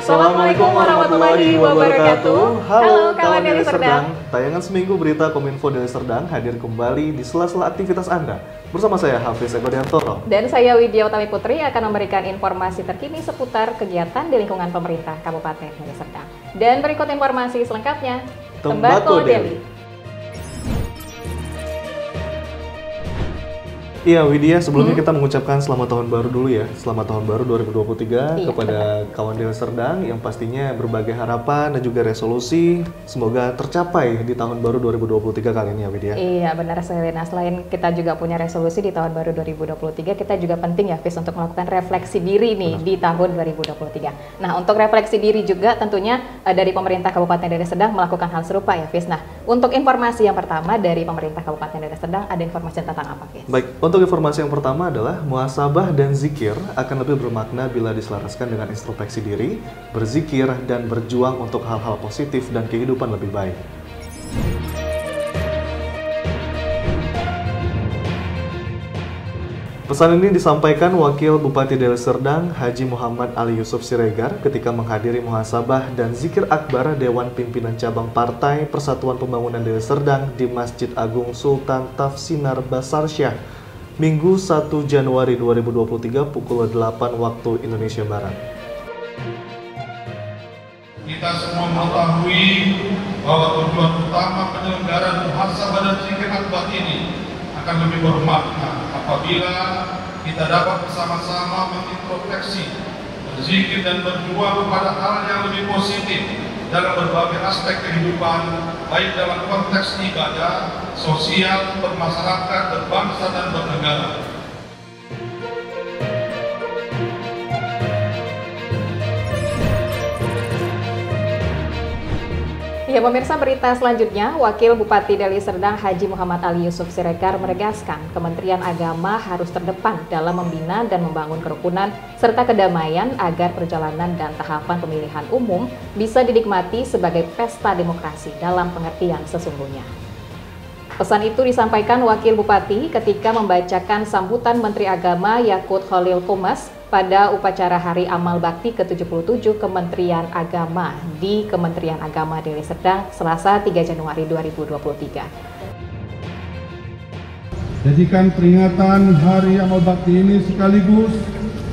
Assalamualaikum warahmatullahi wabarakatuh. Halo kawan Deli Serdang. Tayangan seminggu berita Kominfo Deli Serdang hadir kembali di sela-sela aktivitas Anda. Bersama saya Hafiz Eko Diantoro. Dan saya Widya Utami Putri akan memberikan informasi terkini seputar kegiatan di lingkungan pemerintah Kabupaten Deli Serdang. Dan berikut informasi selengkapnya. Tembakau Deli. Iya Widya, sebelumnya kita mengucapkan selamat tahun baru dulu ya. Selamat tahun baru 2023 kepada kawan Deli Serdang yang pastinya berbagai harapan dan juga resolusi semoga tercapai di tahun baru 2023 kali ini ya Widya. Iya benar sekali. Nah selain kita juga punya resolusi di tahun baru 2023, kita juga penting ya Fis untuk melakukan refleksi diri nih di tahun 2023. Nah untuk refleksi diri juga tentunya dari pemerintah Kabupaten Deli Serdang melakukan hal serupa ya Fis. Nah untuk informasi yang pertama dari pemerintah Kabupaten Deli Serdang, ada informasi tentang apa Fis? Baik, untuk informasi yang pertama adalah muhasabah dan zikir akan lebih bermakna bila diselaraskan dengan introspeksi diri, berzikir, dan berjuang untuk hal-hal positif dan kehidupan lebih baik. Pesan ini disampaikan Wakil Bupati Deli Serdang Haji Muhammad Ali Yusuf Siregar ketika menghadiri muhasabah dan zikir akbar Dewan Pimpinan Cabang Partai Persatuan Pembangunan Deli Serdang di Masjid Agung Sultan Tafsinar Basarsyah, Minggu 1 Januari 2023 pukul 8 waktu Indonesia Barat. Kita semua mengetahui bahwa tujuan utama penyelenggaraan muhasabah dan zikir akbar ini akan lebih bermakna apabila kita dapat bersama-sama mengintrospeksi, berzikir dan berjuang kepada hal yang lebih positif dalam berbagai aspek kehidupan, baik dalam konteks ibadah, sosial, bermasyarakat, berbangsa, dan bernegara. Ya pemirsa, berita selanjutnya, Wakil Bupati Deli Serdang Haji Muhammad Ali Yusuf Siregar menegaskan Kementerian Agama harus terdepan dalam membina dan membangun kerukunan serta kedamaian agar perjalanan dan tahapan pemilihan umum bisa dinikmati sebagai pesta demokrasi dalam pengertian sesungguhnya. Pesan itu disampaikan Wakil Bupati ketika membacakan sambutan Menteri Agama Yakut Khalil Qomas pada upacara Hari Amal Bakti ke-77 Kementerian Agama di Kementerian Agama Deli Serdang Selasa 3 Januari 2023. Jadikan peringatan Hari Amal Bakti ini sekaligus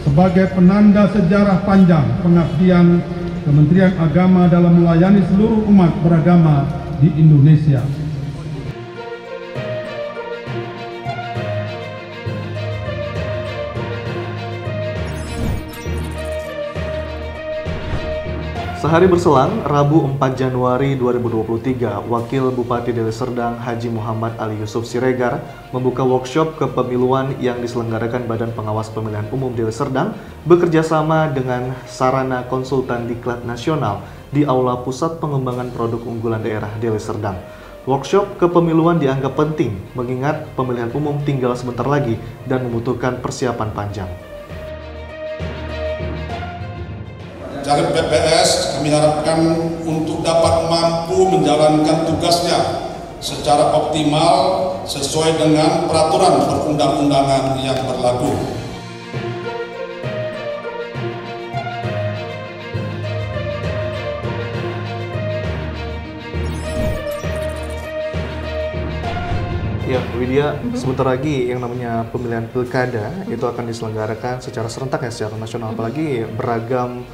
sebagai penanda sejarah panjang pengabdian Kementerian Agama dalam melayani seluruh umat beragama di Indonesia. Sehari berselang, Rabu 4 Januari 2023, Wakil Bupati Deli Serdang Haji Muhammad Ali Yusuf Siregar membuka workshop kepemiluan yang diselenggarakan Badan Pengawas Pemilihan Umum Deli Serdang bekerjasama dengan Sarana Konsultan Diklat Nasional di Aula Pusat Pengembangan Produk Unggulan Daerah Deli Serdang. Workshop kepemiluan dianggap penting mengingat pemilihan umum tinggal sebentar lagi dan membutuhkan persiapan panjang. Caleg PPS kami harapkan untuk dapat mampu menjalankan tugasnya secara optimal sesuai dengan peraturan perundang-undangan yang berlaku. Ya, Widya, sebentar lagi yang namanya pemilihan pilkada itu akan diselenggarakan secara serentak ya, secara nasional, apalagi beragam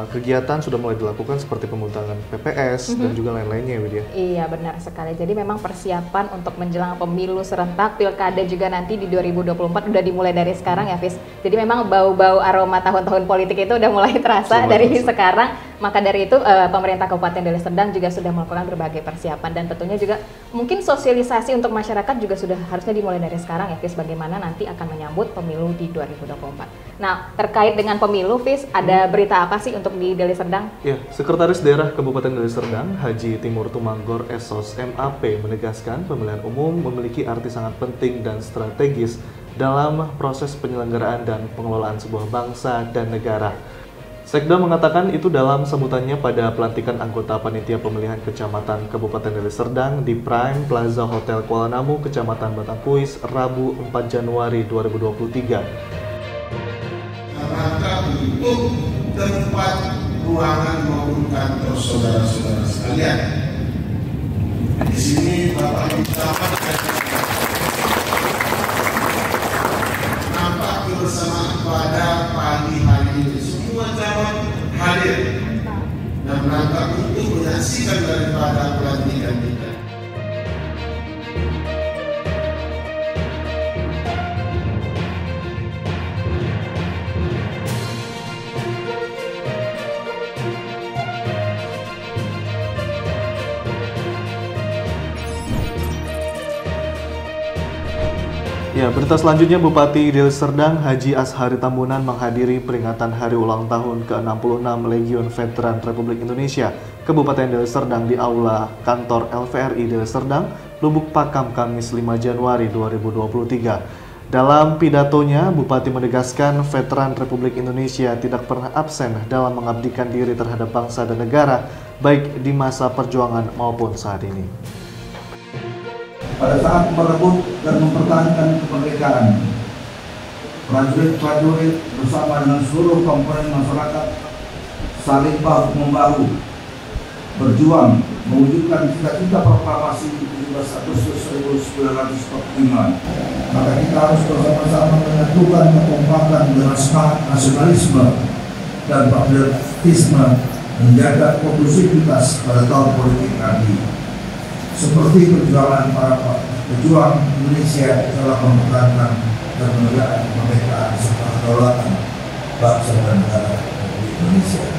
kegiatan sudah mulai dilakukan seperti pemungutan PPS dan juga lain-lainnya, Widya. Iya benar sekali. Jadi memang persiapan untuk menjelang pemilu serentak, pilkada juga nanti di 2024 udah dimulai dari sekarang ya, Fis. Jadi memang bau-bau aroma tahun-tahun politik itu udah mulai terasa dari sekarang. Maka dari itu pemerintah Kabupaten Deli Serdang juga sudah melakukan berbagai persiapan dan tentunya juga mungkin sosialisasi untuk masyarakat juga sudah harusnya dimulai dari sekarang ya, Fis. Bagaimana nanti akan menyambut pemilu di 2024. Nah terkait dengan pemilu, Fis, ada berita apa sih untuk di Deli Serdang? Ya, Sekretaris Daerah Kabupaten Deli Serdang, Haji Timur Tumanggor Esos MAP menegaskan pemilihan umum memiliki arti sangat penting dan strategis dalam proses penyelenggaraan dan pengelolaan sebuah bangsa dan negara. Sekda mengatakan itu dalam sambutannya pada pelantikan anggota Panitia Pemilihan Kecamatan Kabupaten Deli Serdang di Prime Plaza Hotel Kuala Namu, Kecamatan Batangkuis, Rabu 4 Januari 2023. Rangka untuk tempat ruangan maupun kantor saudara-saudara sekalian. Di sini Bapak Ibu dapat nampak kebersamaan pada pagi hari ini. Semua calon hadir dan berangkat untuk menyaksikan daripada pelantikan kita. Ya, berita selanjutnya Bupati Deli Serdang Haji Ashari Tambunan menghadiri peringatan hari ulang tahun ke-66 Legiun Veteran Republik Indonesia Kabupaten Deli Serdang di Aula Kantor LVRI Deli Serdang, Lubuk Pakam, Kamis 5 Januari 2023. Dalam pidatonya, Bupati menegaskan veteran Republik Indonesia tidak pernah absen dalam mengabdikan diri terhadap bangsa dan negara, baik di masa perjuangan maupun saat ini. Pada saat merebut dan mempertahankan kemerdekaan, prajurit-prajurit bersama dengan seluruh komponen masyarakat saling bahu-membahu berjuang mewujudkan cita-cita proklamasi 17 Agustus 1945. Maka kita harus bersama-sama menyatukan kekompakan dengan semangat nasionalisme dan patriotisme, menjaga kondusivitas pada tahun politik nanti. Seperti perjuangan para pejuang Indonesia dalam mempertahankan dan menegakkan kemerdekaan serta kedaulatan bangsa dan negara Republik Indonesia.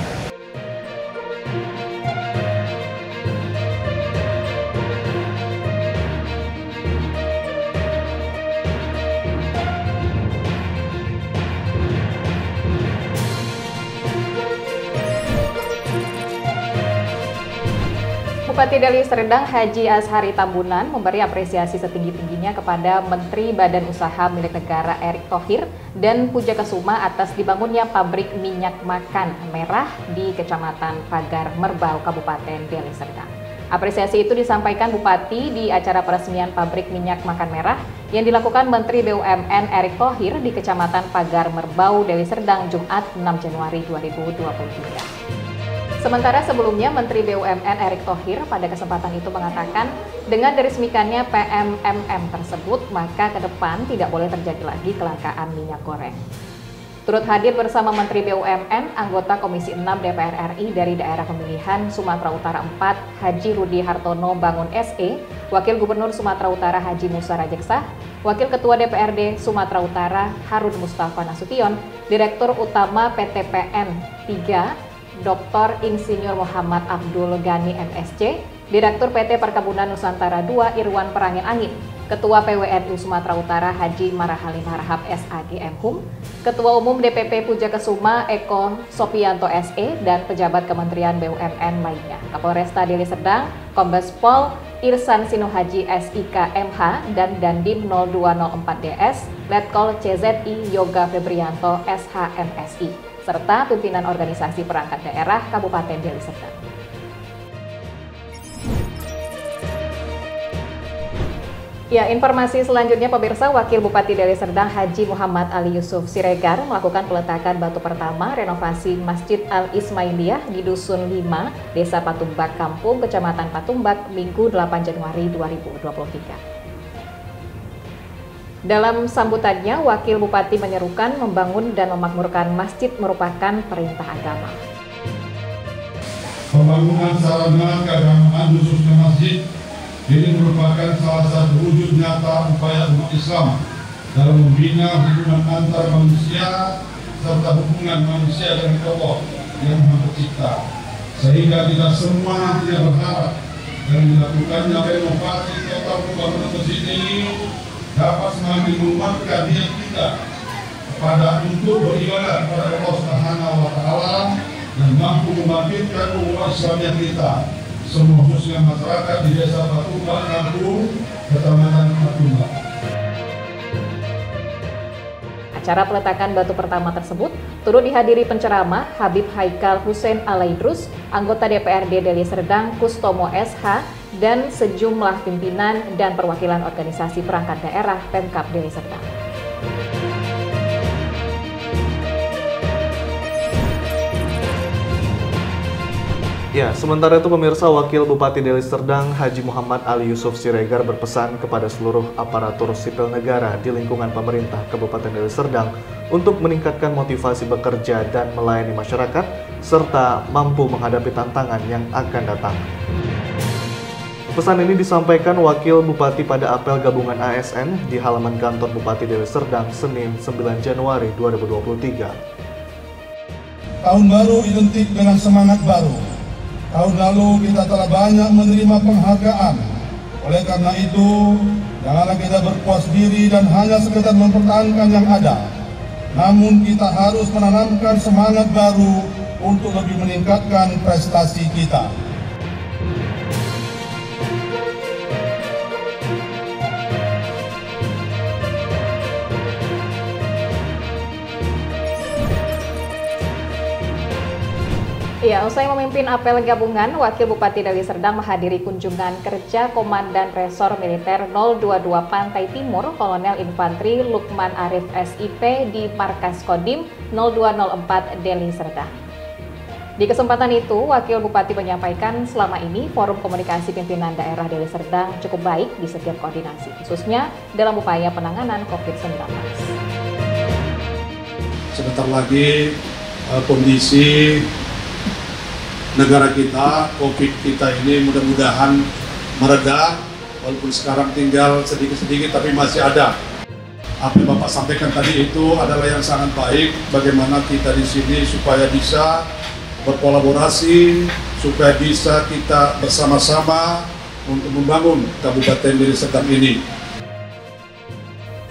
Bupati Deli Serdang Haji Ashari Tambunan memberi apresiasi setinggi-tingginya kepada Menteri Badan Usaha Milik Negara Erick Thohir dan Pujakesuma atas dibangunnya pabrik minyak makan merah di Kecamatan Pagar Merbau, Kabupaten Deli Serdang. Apresiasi itu disampaikan Bupati di acara peresmian pabrik minyak makan merah yang dilakukan Menteri BUMN Erick Thohir di Kecamatan Pagar Merbau, Deli Serdang, Jumat 6 Januari 2023. Sementara sebelumnya Menteri BUMN Erick Thohir pada kesempatan itu mengatakan dengan diresmikannya PMMM tersebut maka ke depan tidak boleh terjadi lagi kelangkaan minyak goreng. Turut hadir bersama Menteri BUMN anggota Komisi 6 DPR RI dari daerah pemilihan Sumatera Utara 4 Haji Rudi Hartono Bangun SE, Wakil Gubernur Sumatera Utara Haji Musa Rajeksah, Wakil Ketua DPRD Sumatera Utara Harun Mustafa Nasution, Direktur Utama PT PN 3 Dr. Insinyur Muhammad Abdul Ghani MSc, Direktur PT Perkebunan Nusantara II Irwan Perangin Angin, Ketua PWNU Sumatera Utara Haji Marahalim Harahap SAG MHum, Ketua Umum DPP Pujakesuma Eko Sopianto SE, dan pejabat Kementerian BUMN lainnya. Kapolresta Deli Serdang, Kombes Pol Irsan Sinuhaji SIK MH, dan Dandim 0204 DS, Letkol CZI Yoga Febrianto SHMSI, serta pimpinan organisasi perangkat daerah Kabupaten Deli Serdang. Ya, informasi selanjutnya pemirsa, Wakil Bupati Deli Serdang Haji Muhammad Ali Yusuf Siregar melakukan peletakan batu pertama renovasi Masjid Al-Ismailiyah di Dusun 5, Desa Patumbak Kampung, Kecamatan Patumbak, Minggu 8 Januari 2023. Dalam sambutannya, Wakil Bupati menyerukan membangun dan memakmurkan masjid merupakan perintah agama. Pembangunan sarana keagamaan khususnya masjid ini merupakan salah satu wujud nyata upaya umat Islam dalam membina hubungan antar manusia serta hubungan manusia dengan Allah yang Maha Pencipta. Sehingga kita semua nantinya berharap dengan dilakukannya renovasi total pembangunan masjid ini dapat semakin menguatkan niat kita pada untuk beribadah kepada Allah Subhanahu wa Ta'ala dan mampu membangkitkan umat Islamiyah kita, semua khususnya masyarakat di Desa Patumbak Kampung, Kecamatan Patumbak. Acara peletakan batu pertama tersebut turut dihadiri penceramah Habib Haikal Hussein Alaidrus, anggota DPRD Deli Serdang Kustomo SH, dan sejumlah pimpinan dan perwakilan organisasi perangkat daerah Pemkab Deli Serdang. Ya, sementara itu pemirsa, Wakil Bupati Deli Serdang Haji Muhammad Ali Yusuf Siregar berpesan kepada seluruh aparatur sipil negara di lingkungan pemerintah Kabupaten Deli Serdang untuk meningkatkan motivasi bekerja dan melayani masyarakat serta mampu menghadapi tantangan yang akan datang. Pesan ini disampaikan Wakil Bupati pada apel gabungan ASN di halaman kantor Bupati Deli Serdang Senin 9 Januari 2023. Tahun baru identik dengan semangat baru. Tahun lalu kita telah banyak menerima penghargaan. Oleh karena itu, janganlah kita berpuas diri dan hanya sekedar mempertahankan yang ada. Namun kita harus menanamkan semangat baru untuk lebih meningkatkan prestasi kita. Ya, usai memimpin apel gabungan, Wakil Bupati Deli Serdang menghadiri kunjungan kerja Komandan Resor Militer 022 Pantai Timur, Kolonel Infantri Lukman Arif SIP di Markas Kodim 0204 Deli Serdang. Di kesempatan itu, Wakil Bupati menyampaikan selama ini forum komunikasi pimpinan daerah Deli Serdang cukup baik di setiap koordinasi, khususnya dalam upaya penanganan COVID-19. Sebentar lagi kondisi negara kita, COVID kita ini mudah-mudahan mereda, walaupun sekarang tinggal sedikit-sedikit tapi masih ada. Apa yang Bapak sampaikan tadi itu adalah yang sangat baik, bagaimana kita di sini supaya bisa berkolaborasi, supaya bisa kita bersama-sama untuk membangun Kabupaten Deli Serdang ini.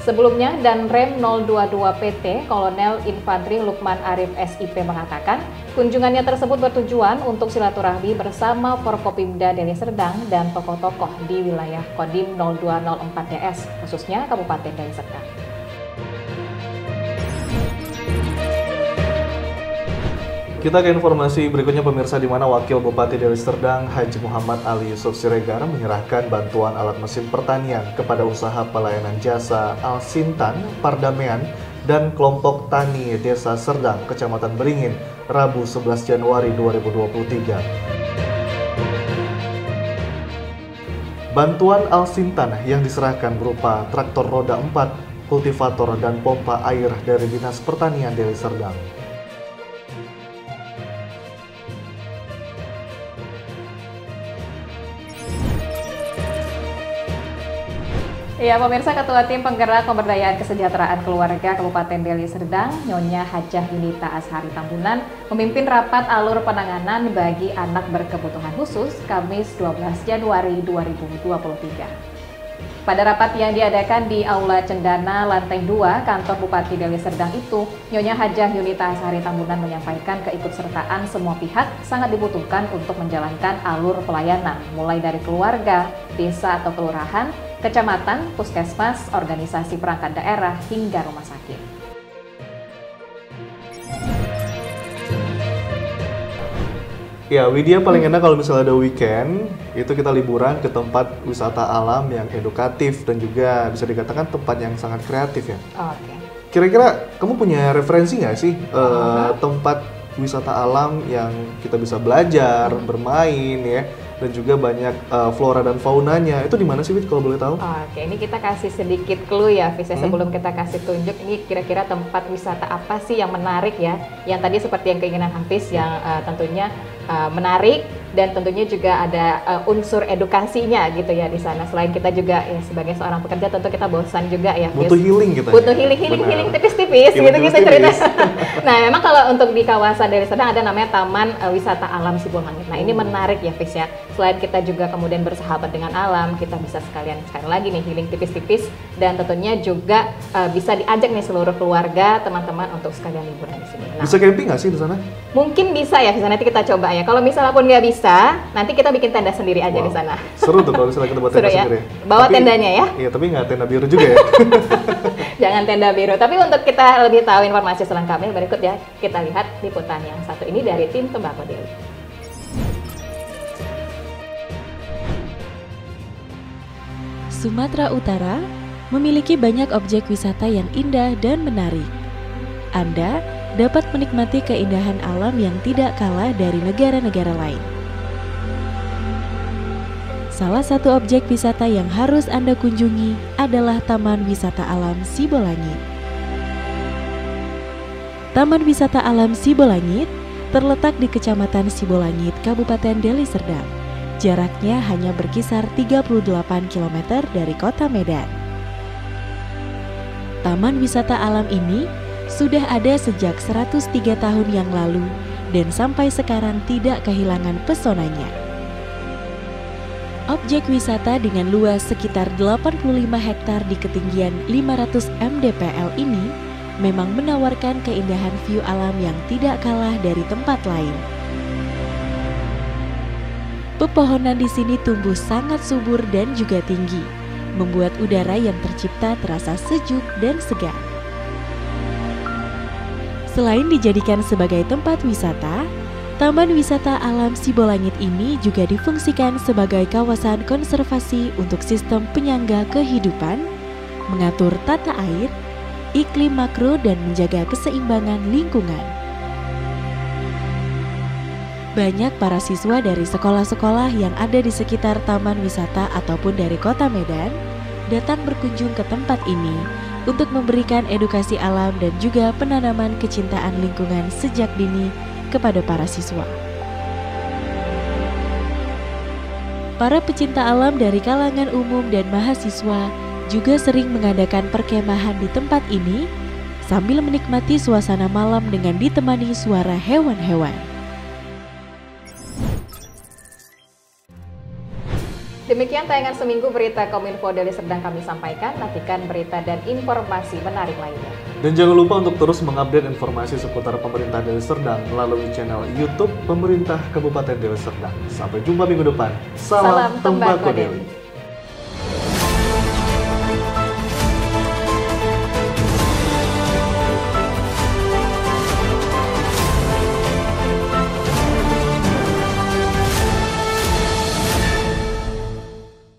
Sebelumnya, Danrem 022 PT, Kolonel Infantri Lukman Arif SIP mengatakan, kunjungannya tersebut bertujuan untuk silaturahmi bersama Forkopimda Deli Serdang dan tokoh-tokoh di wilayah Kodim 0204 DS, khususnya Kabupaten Deli Serdang. Kita ke informasi berikutnya pemirsa, di mana Wakil Bupati Deli Serdang Haji Muhammad Ali Yusuf Siregar menyerahkan bantuan alat mesin pertanian kepada usaha pelayanan jasa Al-Sintan, Pardamaian, dan kelompok tani Desa Serdang, Kecamatan Beringin, Rabu 11 Januari 2023. Bantuan Al-Sintan yang diserahkan berupa traktor roda 4, kultivator, dan pompa air dari Dinas Pertanian Deli Serdang. Ya, pemirsa, Ketua Tim Penggerak Pemberdayaan Kesejahteraan Keluarga Kabupaten Deli Serdang, Nyonya Hajah Yunita Ashari Tambunan, memimpin rapat alur penanganan bagi anak berkebutuhan khusus Kamis 12 Januari 2023. Pada rapat yang diadakan di Aula Cendana, lantai 2, kantor Bupati Deli Serdang itu, Nyonya Hajah Yunita Ashari Tambunan menyampaikan keikutsertaan semua pihak sangat dibutuhkan untuk menjalankan alur pelayanan, mulai dari keluarga, desa atau kelurahan, kecamatan, puskesmas, organisasi perangkat daerah, hingga rumah sakit. Ya, Widya, paling enak kalau misalnya ada weekend, itu kita liburan ke tempat wisata alam yang edukatif dan juga bisa dikatakan tempat yang sangat kreatif ya. Oke. Kira-kira kamu punya referensi nggak sih tempat wisata alam yang kita bisa belajar, bermain ya, dan juga banyak flora dan faunanya. Itu di mana sih, Wid, kalau boleh tahu? Oke, ini kita kasih sedikit clue ya, Fis, sebelum kita kasih tunjuk, ini kira-kira tempat wisata apa sih yang menarik ya? Yang tadi seperti yang keinginan Hafiz yang tentunya menarik, dan tentunya juga ada unsur edukasinya gitu ya di sana. Selain kita juga ya sebagai seorang pekerja tentu kita bosan juga ya, Fis. Butuh healing kita. Butuh healing tipis-tipis gitu cerita. Nah, memang kalau untuk di kawasan Deli Serdang ada namanya Taman Wisata Alam Sibulangit. Nah, ini menarik ya, Fis ya. Selain kita juga kemudian bersahabat dengan alam, kita bisa sekali lagi nih healing tipis-tipis, dan tentunya juga bisa diajak nih seluruh keluarga, teman-teman untuk sekalian liburan di sini. Nah, bisa camping nggak sih di sana? Mungkin bisa ya, nanti kita coba ya. Kalau misalnya pun nggak bisa, nanti kita bikin tenda sendiri aja di sana. Seru tuh kalau misalnya kita buat tenda sendiri. Bawa tendanya ya. Iya, tapi nggak tenda biru juga ya. Jangan tenda biru. Tapi untuk kita lebih tahu informasi selengkapnya berikut ya, kita lihat liputan yang satu ini dari tim Tembakau Deli. Sumatera Utara memiliki banyak objek wisata yang indah dan menarik. Anda dapat menikmati keindahan alam yang tidak kalah dari negara-negara lain. Salah satu objek wisata yang harus Anda kunjungi adalah Taman Wisata Alam Sibolangit. Taman Wisata Alam Sibolangit terletak di Kecamatan Sibolangit, Kabupaten Deli Serdang. Jaraknya hanya berkisar 38 km dari kota Medan. Taman wisata alam ini sudah ada sejak 103 tahun yang lalu dan sampai sekarang tidak kehilangan pesonanya. Objek wisata dengan luas sekitar 85 hektar di ketinggian 500 mdpl ini memang menawarkan keindahan view alam yang tidak kalah dari tempat lain. Pepohonan di sini tumbuh sangat subur dan juga tinggi, membuat udara yang tercipta terasa sejuk dan segar. Selain dijadikan sebagai tempat wisata, Taman Wisata Alam Sibolangit ini juga difungsikan sebagai kawasan konservasi untuk sistem penyangga kehidupan, mengatur tata air, iklim makro dan menjaga keseimbangan lingkungan. Banyak para siswa dari sekolah-sekolah yang ada di sekitar taman wisata ataupun dari kota Medan datang berkunjung ke tempat ini untuk memberikan edukasi alam dan juga penanaman kecintaan lingkungan sejak dini kepada para siswa. Para pecinta alam dari kalangan umum dan mahasiswa juga sering mengadakan perkemahan di tempat ini sambil menikmati suasana malam dengan ditemani suara hewan-hewan. Demikian tayangan seminggu berita Kominfo Deli Serdang kami sampaikan. Nantikan berita dan informasi menarik lainnya. Dan jangan lupa untuk terus mengupdate informasi seputar pemerintah Deli Serdang melalui channel YouTube Pemerintah Kabupaten Deli Serdang. Sampai jumpa minggu depan. Salam Tembakau Deli.